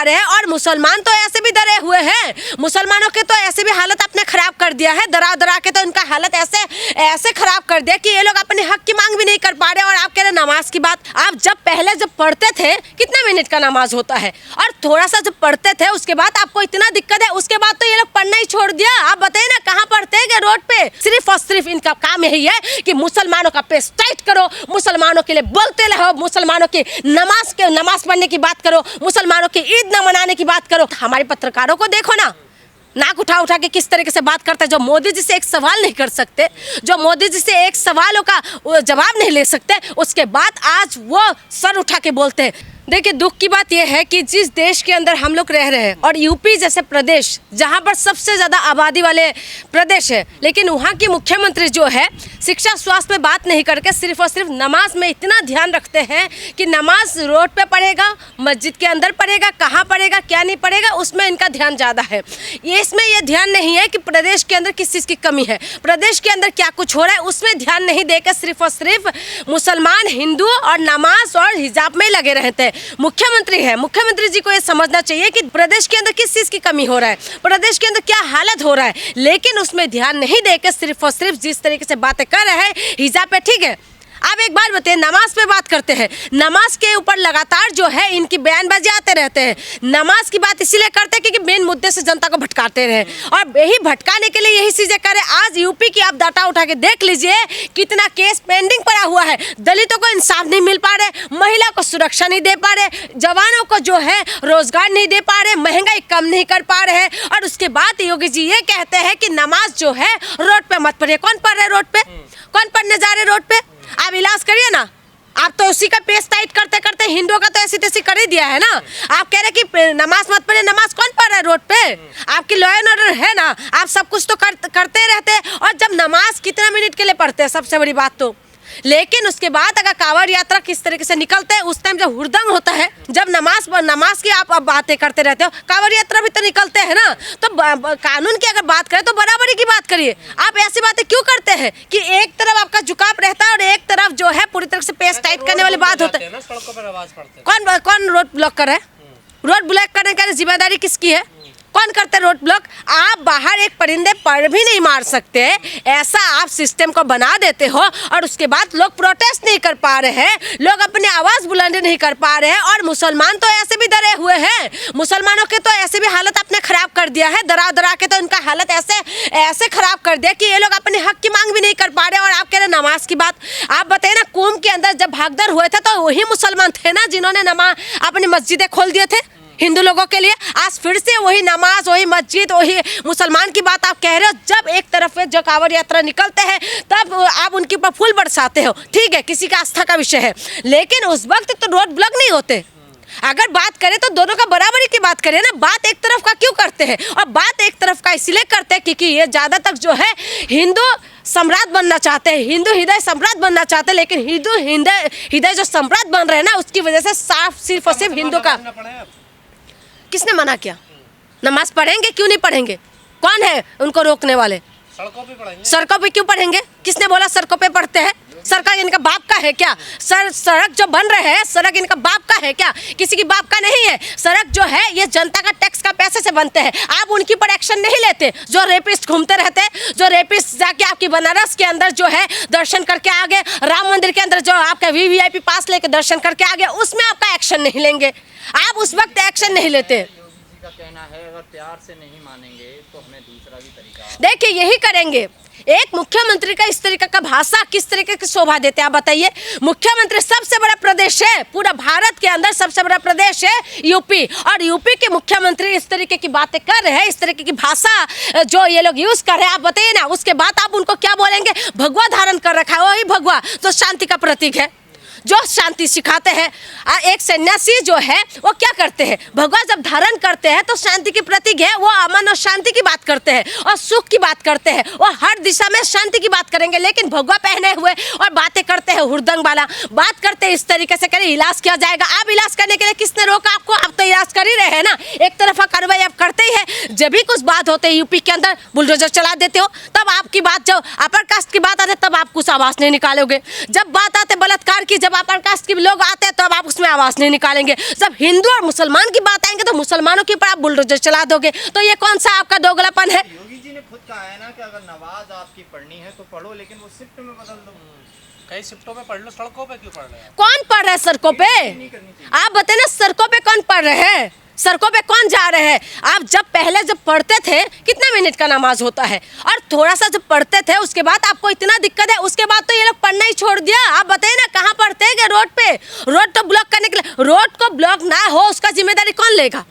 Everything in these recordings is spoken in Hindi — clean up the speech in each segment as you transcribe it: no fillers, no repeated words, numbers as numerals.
रहे हैं और मुसलमान तो ऐसे भी डरे हुए हैं, मुसलमानों के तो ऐसे भी हालत आपने खराब कर दिया है, डरा डरा के तो इनका हालत ऐसे खराब कर दिया कि ये लोग अपने हक की मांग भी नहीं कर पा रहे। और आप कह रहे नमाज की बात, आप पहले जब पढ़ते थे कितना मिनट का नमाज होता है, और थोड़ा सा जब पढ़ते थे उसके बाद आपको इतना दिक्कत है, उसके बाद तो ये लोग पढ़ना ही छोड़ दिया। आप बताइए ना कहाँ पढ़ते हैं रोड पे? सिर्फ और सिर्फ इनका काम यही है कि मुसलमानों का पेश टाइट करो, मुसलमानों के लिए बोलते रहो, मुसलमानों की नमाज पढ़ने की बात करो, मुसलमानों की ईद न मनाने की बात करो। हमारे पत्रकारों को देखो ना, नाक उठा उठा के किस तरीके से बात करते हैं। जो मोदी जी से एक सवाल नहीं कर सकते, जो मोदी जी से एक सवालों का जवाब नहीं ले सकते, उसके बाद आज वो सर उठा के बोलते हैं। देखिए दुख की बात यह है कि जिस देश के अंदर हम लोग रह रहे हैं और यूपी जैसे प्रदेश जहां पर सबसे ज़्यादा आबादी वाले प्रदेश है, लेकिन वहां की मुख्यमंत्री जो है शिक्षा स्वास्थ्य में बात नहीं करके सिर्फ और सिर्फ नमाज में इतना ध्यान रखते हैं कि नमाज रोड पे पढ़ेगा, मस्जिद के अंदर पढ़ेगा, कहाँ पढ़ेगा क्या नहीं पढ़ेगा, उसमें इनका ध्यान ज़्यादा है। इसमें यह ध्यान नहीं है कि प्रदेश के अंदर किस चीज़ की कमी है, प्रदेश के अंदर क्या कुछ हो रहा है, उसमें ध्यान नहीं देकर सिर्फ और सिर्फ मुसलमान, हिंदू और नमाज और हिजाब में लगे रहते हैं। मुख्यमंत्री है, मुख्यमंत्री जी को ये समझना चाहिए कि प्रदेश के अंदर किस चीज़ की कमी हो रहा है, प्रदेश के अंदर क्या हालत हो रहा है, लेकिन उसमें ध्यान नहीं देकर सिर्फ और सिर्फ जिस तरीके से बातें कर रहे हैं हिजाब पे। ठीक है, आप एक बार बताइए, नमाज पे बात करते हैं, नमाज के ऊपर लगातार जो है इनकी बयानबाजी आते रहते हैं। नमाज की बात इसीलिए करते हैं क्योंकि मेन मुद्दे से जनता को भटकाते रहे, और यही भटकाने के लिए यही चीजें करें। आज यूपी की आप डाटा उठा के देख लीजिए कितना केस पेंडिंग पड़ा हुआ है, दलितों को इंसाफ नहीं मिल पा रहे, महिला को सुरक्षा नहीं दे पा रहे, जवानों को जो है रोजगार नहीं दे पा रहे, महंगाई कम नहीं कर पा रहे हैं, और उसके बाद योगी जी ये कहते हैं कि नमाज जो है रोड पे मत पढ़िए। कौन पढ़ रहे रोड पे? कौन पढ़ने जा रहे रोड पे? आप इलाज करिए ना, आप तो उसी का पेश टाइट करते करते हिंदुओं का तो ऐसी तैसी कर ही दिया है ना। आप कह रहे कि नमाज मत पढ़े, नमाज कौन पढ़ रहा है रोड पे? आपकी लॉ एंड ऑर्डर है ना, आप सब कुछ तो करते रहते हैं। और जब नमाज कितना मिनट के लिए पढ़ते हैं सबसे बड़ी बात तो, लेकिन उसके बाद अगर कांवड़ यात्रा किस तरीके से निकलते हैं उस टाइम जब हुड़दंग होता है, जब नमाज की आप बातें करते रहते हो, कांवड़ यात्रा भी तो निकलते हैं ना, तो कानून की अगर बात करें तो बराबरी की बात करिए। आप ऐसी बातें क्यों करते हैं कि एक तरफ आपका झुकाव रहता है और एक तरफ जो है पूरी तरह से पेश टाइट करने वाली बात होती है। कौन रोड ब्लॉक कर रहा है? रोड ब्लॉक करने की जिम्मेदारी किसकी है? कौन करते रोड ब्लॉक? आप बाहर एक परिंदे पर भी नहीं मार सकते, ऐसा आप सिस्टम को बना देते हो, और उसके बाद लोग प्रोटेस्ट नहीं कर पा रहे हैं, लोग अपनी आवाज़ बुलंद नहीं कर पा रहे हैं। और मुसलमान तो ऐसे भी डरे हुए हैं, मुसलमानों के तो ऐसे भी हालत आपने खराब कर दिया है, डरा डरा के तो इनका हालत ऐसे खराब कर दिया कि ये लोग अपने हक की मांग भी नहीं कर पा रहे। और आप कह रहे नमाज की बात, आप बताइए ना कुंभ के अंदर जब भागदौड़ हुए थे तो वही मुसलमान थे ना जिन्होंने अपनी मस्जिदें खोल दिए थे हिंदू लोगों के लिए। आज फिर से वही नमाज, वही मस्जिद, वही मुसलमान की बात आप कह रहे हो। जब एक तरफ जो कांवड़ यात्रा निकलते हैं तब आप उनके ऊपर फूल बरसाते हो, ठीक है, किसी का आस्था का विषय है, लेकिन उस वक्त तो रोड ब्लॉक नहीं होते। अगर बात करें तो दोनों का बराबरी की बात करें ना, बात एक तरफ का क्यों करते हैं? और बात एक तरफ का इसलिए करते हैं क्योंकि ये ज़्यादा तक जो है हिंदू सम्राट बनना चाहते हैं, हिंदू हृदय सम्राट बनना चाहते हैं, लेकिन हिंदू हृदय जो सम्राट बन रहे हैं ना उसकी वजह से सिर्फ और सिर्फ हिंदू का। किसने मना किया? नमाज पढ़ेंगे, क्यों नहीं पढ़ेंगे? कौन है उनको रोकने वाले? सड़कों पे पढ़ेंगे। सड़कों पे क्यों पढ़ेंगे? किसने बोला सड़कों पे पढ़ते हैं? सड़क इनका बाप का है क्या? सड़क जो बन रहे हैं सड़क इनका बाप का है क्या? किसी की बाप का नहीं है। सड़क जो है ये जनता का टैक्स का पैसे से बनते हैं। आप उनकी पर एक्शन नहीं लेते। जो रेपिस्ट घूमते रहते हैं, जो रेपिस्ट जाके आपकी बनारस के अंदर जो है दर्शन करके आ गए, राम मंदिर के अंदर जो आपका वीवीआईपी पास लेके दर्शन करके आ गए, उसमें आपका एक्शन नहीं लेंगे, आप उस वक्त एक्शन नहीं लेते। का कहना है अगर प्यार से नहीं मानेंगे तो हमें दूसरा भी तरीका। देखिए यही करेंगे। एक मुख्यमंत्री का इस तरीके का भाषा किस तरीके की शोभा देते हैं आप बताइए? मुख्यमंत्री, सबसे बड़ा प्रदेश है पूरा भारत के अंदर, सबसे बड़ा प्रदेश है यूपी, और यूपी के मुख्यमंत्री इस तरीके की बातें कर रहे हैं, इस तरीके की भाषा जो ये लोग यूज कर रहे हैं, आप बताइए ना। उसके बाद आप उनको क्या बोलेंगे? भगवा धारण कर रखा है, वही भगवा जो शांति का प्रतीक है, जो शांति सिखाते हैं। एक सन्यासी जो है वो क्या करते हैं? भगवा जब धारण करते हैं तो शांति की प्रतीक है, वो अमन और शांति की बात करते हैं और सुख की बात करते हैं, वो हर दिशा में शांति की बात करेंगे। लेकिन भगवा पहने हुए और बातें करते हैं हुड़दंग वाला, बात करते हैं इस तरीके से, करें इलाज किया जाएगा। आप इलाज करने के लिए किसने रोका आपको? आप तो इलाज कर ही रहे हैं ना, एक तरफा कार्रवाई आप करते ही है। जब भी कुछ बात होते है यूपी के अंदर बुलडोजर चला देते हो। तब आपकी बात, जब अपर कास्ट की बात आती है तब आप कुछ आवाज़ नहीं निकालोगे। जब बात आते बलात्कार की, जब अपर कास्ट के लोग आते हैं तब आप उसमें आवाज़ नहीं निकालेंगे। जब हिंदू और मुसलमान की बात आएंगे तो मुसलमानों के ऊपर आप बुलडोजर चला दोगे। तो ये कौन सा आपका दोगलापन है? योगी जी ने खुद कहा है ना कि अगर नमाज आपकी पढ़नी है तो पढ़ो, लेकिन वो शिफ्ट में बदल दो। कई शिफ्टों में पढ़ लो, सड़कों पे क्यों पढ़ रहे हैं? कौन पढ़ रहे हैं सड़कों पे? आप बताए ना, सड़कों पे कौन पढ़ रहे हैं? सड़कों पे कौन जा रहे हैं? आप जब पढ़ते थे कितना मिनट का नमाज होता है, और थोड़ा सा जब पढ़ते थे उसके बाद आपको इतना दिक्कत है, उसके बाद तो ये लोग पढ़ना ही छोड़ दिया। आप बताइए ना, कहाँ पढ़ते हैं? रोड पे, रोड तो ब्लॉक करने के लिए। रोड को ब्लॉक ना हो उसका जिम्मेदारी कौन लेगा?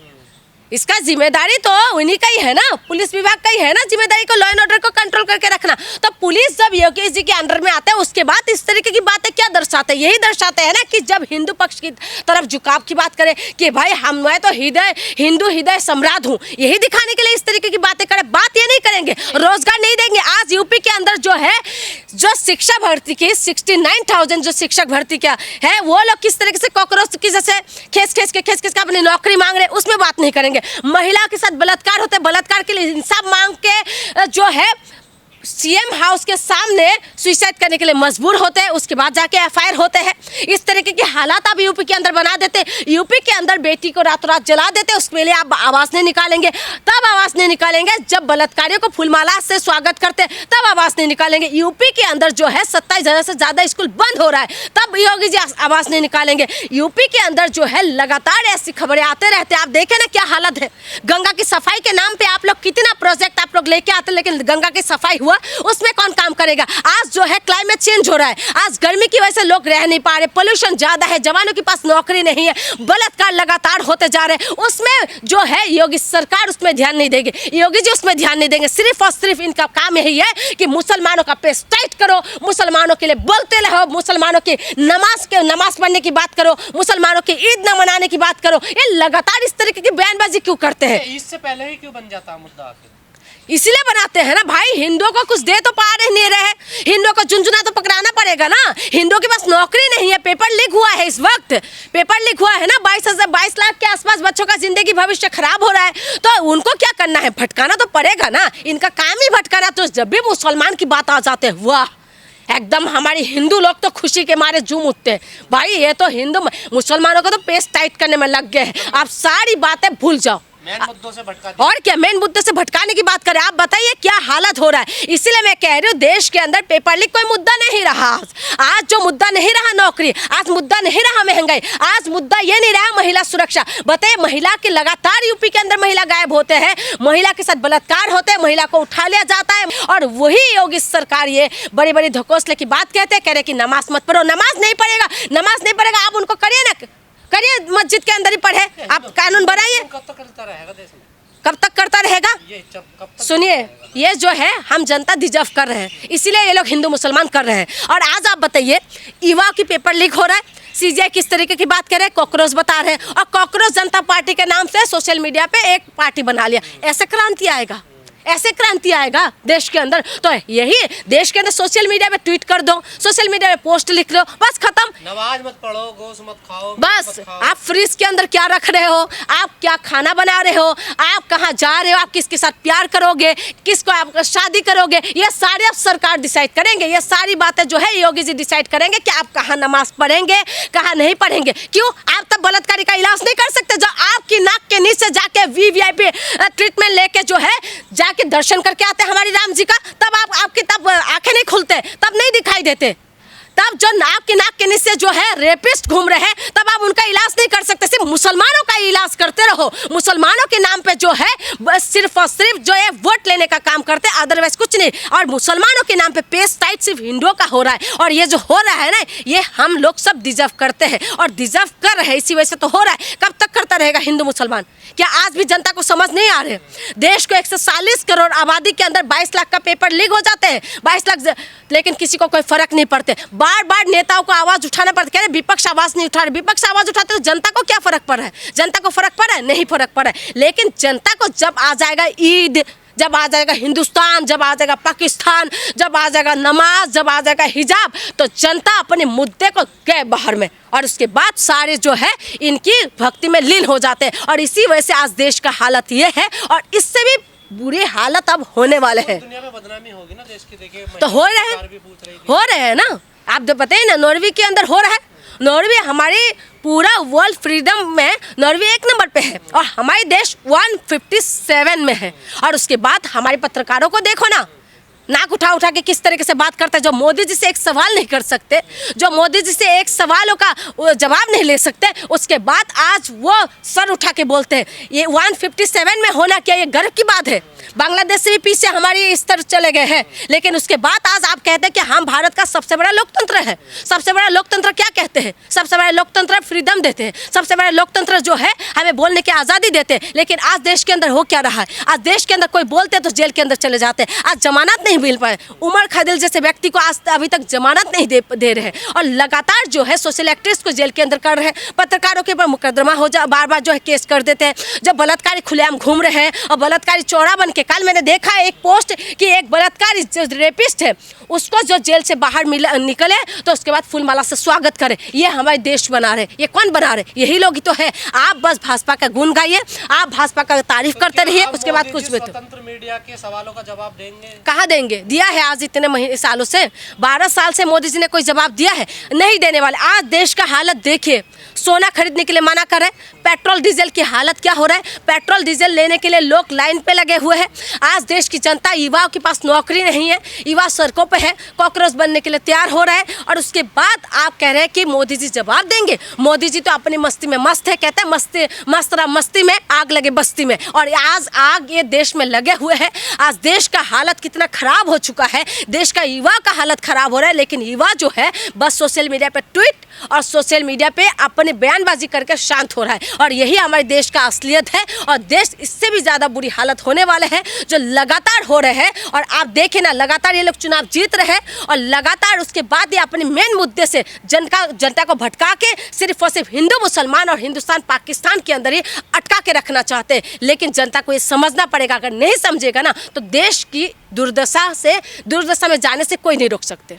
इसका जिम्मेदारी तो उन्हीं का ही है ना, पुलिस विभाग का ही है ना जिम्मेदारी को, लॉ एंड ऑर्डर को कंट्रोल करके रखना। तो पुलिस जब योगी जी के अंडर में आता है उसके बाद इस तरीके की बातें क्या दर्शाते हैं? यही दर्शाते हैं ना कि जब हिंदू पक्ष की तरफ झुकाव की बात करें कि भाई मैं तो हिंदू हृदय सम्राट हूँ, यही दिखाने के लिए इस तरीके की बातें करें। बात ये नहीं करेंगे, रोजगार नहीं देंगे। आज यूपी के अंदर जो है, जो शिक्षा भर्ती की 69,000 जो शिक्षक भर्ती क्या है, वो लोग किस तरीके से कॉकरोच की जैसे खेस के अपनी नौकरी मांग रहे हैं, उसमें बात नहीं करेंगे। महिला के साथ बलात्कार होते हैं, बलात्कार के लिए इंसाफ मांग के जो है सीएम हाउस के सामने सुसाइड करने के लिए मजबूर होते हैं, उसके बाद जाके एफआईआर होते हैं। इस तरीके के हालात आप यूपी के अंदर बना देते। यूपी के अंदर बेटी को रातों रात जला देते, उसके लिए आप आवाज़ नहीं निकालेंगे। तब आवाज़ नहीं निकालेंगे जब बलात्कारियों को फूलमाला से स्वागत करते, तब आवाज़ नहीं निकालेंगे। यूपी के अंदर जो है 27,000 से ज़्यादा स्कूल बंद हो रहा है, तब योगी जी आवाज़ नहीं निकालेंगे। यूपी के अंदर जो है लगातार ऐसी खबरें आते रहते हैं। आप देखें ना क्या हालत है। गंगा की सफाई के नाम पे आप लोग कितना प्रोजेक्ट आप लोग लेके आते, लेकिन गंगा की सफाई उसमें कौन काम करेगा? आज जो है क्लाइमेट चेंज हो रहा है, आज गर्मी की वजह से लोग रह नहीं पा रहे, पोल्यूशन ज्यादा है, जवानों के पास नौकरी नहीं है, बलात्कार लगातार होते जा रहे हैं। उसमें जो है योगी सरकार उसमें ध्यान नहीं देगी, योगी जी उसमें ध्यान नहीं देंगे। सिर्फ और सिर्फ इनका काम यही है कि मुसलमानों का पेस टाइट करो, मुसलमानों के लिए बोलते रहो, मुसलमानों की नमाज पढ़ने की बात करो, मुसलमानों की ईद न मनाने की बात करो। ये लगातार इस तरीके की बयानबाजी क्यों करते हैं? इससे पहले ही क्यों बन जाता मुद्दा आखिर? इसीलिए बनाते हैं ना भाई, हिंदुओं को कुछ दे तो पा नहीं रहे, हिंदुओं को झुंझुना तो पकड़ाना पड़ेगा ना। हिंदुओं के पास नौकरी नहीं है, पेपर लीक हुआ है, इस वक्त पेपर लीक हुआ है ना, 22 लाख के आसपास बच्चों का जिंदगी भविष्य खराब हो रहा है, तो उनको क्या करना है? भटकाना तो पड़ेगा ना, इनका काम ही भटकाना। तो जब भी मुसलमान की बात आ जाते हैं, वाह, एकदम हमारे हिंदू लोग तो खुशी के मारे झूम उठते हैं। भाई ये तो हिंदू मुसलमानों को तो पेस टाइट करने में लग गए हैं। आप सारी बातें भूल जाओ, मेन मुद्दों से भटका और क्या मेन मुद्दे से भटकाने की बात करें। आप बताइए क्या हालत हो रहा है। इसीलिए मैं कह रही हूँ, देश के अंदर पेपर लीक कोई मुद्दा नहीं रहा। आज जो मुद्दा नहीं रहा नौकरी, आज मुद्दा नहीं रहा महंगाई, आज मुद्दा ये नहीं रहा महिला सुरक्षा। बताइए, महिला के लगातार यूपी के अंदर महिला गायब होते हैं, महिला के साथ बलात्कार होते हैं, महिला को उठा लिया जाता है, और वही योगी सरकार ये बड़ी बड़ी धकोसले की बात कहते हैं, कह रहे कि नमाज मत पढ़ो। नमाज नहीं पढ़ेगा, नमाज नहीं पढ़ेगा, आप उनको करिए ना, करिए मस्जिद के अंदर ही पढ़े, आप कानून बनाइए। कब तक करता रहेगा देश में? कब तक करता रहेगा? कब तक? सुनिए, ये जो है हम जनता डिजर्व कर रहे हैं, इसीलिए ये लोग हिंदू मुसलमान कर रहे हैं। और आज आप बताइए, युवा की पेपर लीक हो रहा है, सीजीआई किस तरीके की बात कर रहे हैं, कॉकरोच बता रहे हैं, और कॉकरोच जनता पार्टी के नाम से सोशल मीडिया पे एक पार्टी बना लिया। ऐसे क्रांति आएगा, ऐसे क्रांति आएगा देश के अंदर? तो यही देश के अंदर सोशल मीडिया पे ट्वीट कर दो, सोशल मीडिया पे पोस्ट लिख लो, बस खत्म। नमाज मत पढ़ो, गोश्त मत खाओ, बस आप फ्रिज के अंदर क्या रख रहे हो, आप क्या खाना बना रहे हो, आप कहाँ जा रहे हो, आप किसके साथ प्यार करोगे, किसको आप शादी करोगे, ये सारे अब सरकार डिसाइड करेंगे। ये सारी बातें जो है योगी जी डिसाइड करेंगे कि आप कहाँ नमाज पढ़ेंगे, कहाँ नहीं पढ़ेंगे। क्यों? आप तब बलात्कारी का इलाज नहीं कर सकते? जो आपकी नाक के नीचे जाके वीवीआईपी ट्रीटमेंट लेके जो है के दर्शन करके आते हैं हमारी राम जी का, तब आपकी तब आंखें नहीं खुलते, तब नहीं दिखाई देते। तब जो नाक के नीचे जो है रेपिस्ट घूम रहे हैं, तब आप उनका इलाज नहीं कर सकते। सिर्फ मुसलमानों का इलाज करते रहो, मुसलमानों के नाम पे जो है बस सिर्फ और सिर्फ जो है वोट लेने का काम करते, अदरवाइज कुछ नहीं। और मुसलमानों के नाम पे पेस टाइट सिर्फ हिंदुओं का हो रहा है, और ये जो हो रहा है ना, ये हम लोग सब डिजर्व करते हैं और डिजर्व कर रहे हैं, इसी वजह से तो हो रहा है। कब तक करता रहेगा हिंदू मुसलमान? क्या आज भी जनता को समझ नहीं आ रहे? देश को 140 करोड़ आबादी के अंदर 22 लाख का पेपर लीक हो जाते हैं, 22 लाख, लेकिन किसी को कोई फर्क नहीं पड़ते। बार बार नेताओं को आवाज उठाना पड़ता है, कह रहे विपक्ष आवाज नहीं उठा रहे, विपक्ष आवाज उठाते तो जनता को क्या फर्क पड़ रहा है? जनता को फर्क पड़ रहा है? नहीं फर्क पड़ रहा है। लेकिन जनता को जब आ जाएगा ईद, जब आ जाएगा हिंदुस्तान, जब आ जाएगा पाकिस्तान, जब आ जाएगा नमाज, जब आ जाएगा हिजाब, तो जनता अपने मुद्दे को गए बाहर में और उसके बाद सारे जो है इनकी भक्ति में लीन हो जाते हैं। और इसी वजह से आज देश का हालत ये है और इससे भी बुरी हालत अब होने वाले हैं। दुनिया में बदनामी होगी ना देश की, देखिए तो हो रहे हैं, हो रहे हैं ना, आप तो पता ही ना, नॉर्वे के अंदर हो रहा है। नॉर्वे हमारी पूरा वर्ल्ड फ्रीडम में नॉर्वे 1 नंबर पे है और हमारे देश 157 में है। और उसके बाद हमारे पत्रकारों को देखो ना, नाक उठा उठा के किस तरीके से बात करते हैं। जो मोदी जी से एक सवाल नहीं कर सकते, जो मोदी जी से एक सवालों का जवाब नहीं ले सकते, उसके बाद आज वो सर उठा के बोलते हैं। ये 157 में होना क्या, ये गर्व की बात है। बांग्लादेश से भी पीछे हमारी स्तर चले गए हैं, लेकिन उसके बाद आज आप कहते हैं कि हम भारत का सबसे बड़ा लोकतंत्र है। सबसे बड़ा लोकतंत्र क्या कहते हैं? सबसे बड़ा लोकतंत्र फ्रीडम देते हैं, सबसे बड़ा लोकतंत्र जो है हमें बोलने की आज़ादी देते हैं। लेकिन आज देश के अंदर हो क्या रहा है? आज देश के अंदर कोई बोलते हैं तो जेल के अंदर चले जाते हैं। आज जमानत नहीं मिल पाए, उमर खदिल जैसे व्यक्ति को आज अभी तक जमानत नहीं दे रहे हैं और लगातार जो है सोशल एक्टिविस्ट को जेल के अंदर कर रहे हैं। पत्रकारों के ऊपर मुकदमा हो जा, बार बार जो है केस कर देते हैं। जब बलात्कारी खुलेआम घूम रहे हैं और बलात्कारी चौड़ा बन के, कल मैंने देखा एक पोस्ट कि एक बलात्कारी जो रेपिस्ट है उसको जो जेल से बाहर निकले तो उसके बाद फूलमाला से स्वागत करे। ये हमारे देश बना रहे, ये कौन बना रहे? यही लोग ही तो है। आप बस भाजपा का गुण गाइए, आप भाजपा का तारीफ करते रहिए, उसके बाद कुछ भी। स्वतंत्र मीडिया के सवालों का जवाब देंगे? कहाँ देंगे? दिया है आज इतने सालों से, 12 साल से मोदी जी ने कोई जवाब दिया है? नहीं देने वाले। आज देश का हालत देखिए, सोना खरीदने के लिए मना कर रहे हैं, पेट्रोल डीजल की हालत क्या हो रहा है, पेट्रोल डीजल लेने के लिए लोग लाइन पे लगे हुए हैं। आज देश की जनता, युवाओं के पास नौकरी नहीं है, युवा सड़कों पे है, कॉकरोच बनने के लिए तैयार हो रहा है। और उसके बाद आप कह रहे हैं कि मोदी जी जवाब देंगे। मोदी जी तो अपनी मस्ती में मस्त है, कहते हैं मस्ती में आग लगे बस्ती में। और आज आग ये देश में लगे हुए हैं। आज देश का हालत कितना खराब हो चुका है, देश का युवा का हालत खराब हो रहा है। लेकिन युवा जो है बस सोशल मीडिया पे ट्वीट और सोशल मीडिया पे अपने बयानबाजी करके शांत हो रहा है। और यही हमारे देश का असलियत है और देश इससे भी ज़्यादा बुरी हालत होने वाले हैं जो लगातार हो रहे हैं। और आप देखें ना, लगातार ये लोग चुनाव जीत रहे हैं और लगातार उसके बाद ये अपने मेन मुद्दे से जनता को भटका के सिर्फ और सिर्फ हिंदू मुसलमान और हिंदुस्तान पाकिस्तान के अंदर ही अटका के रखना चाहते हैं। लेकिन जनता को ये समझना पड़ेगा, अगर नहीं समझेगा ना तो देश की दुर्दशा में जाने से कोई नहीं रोक सकते।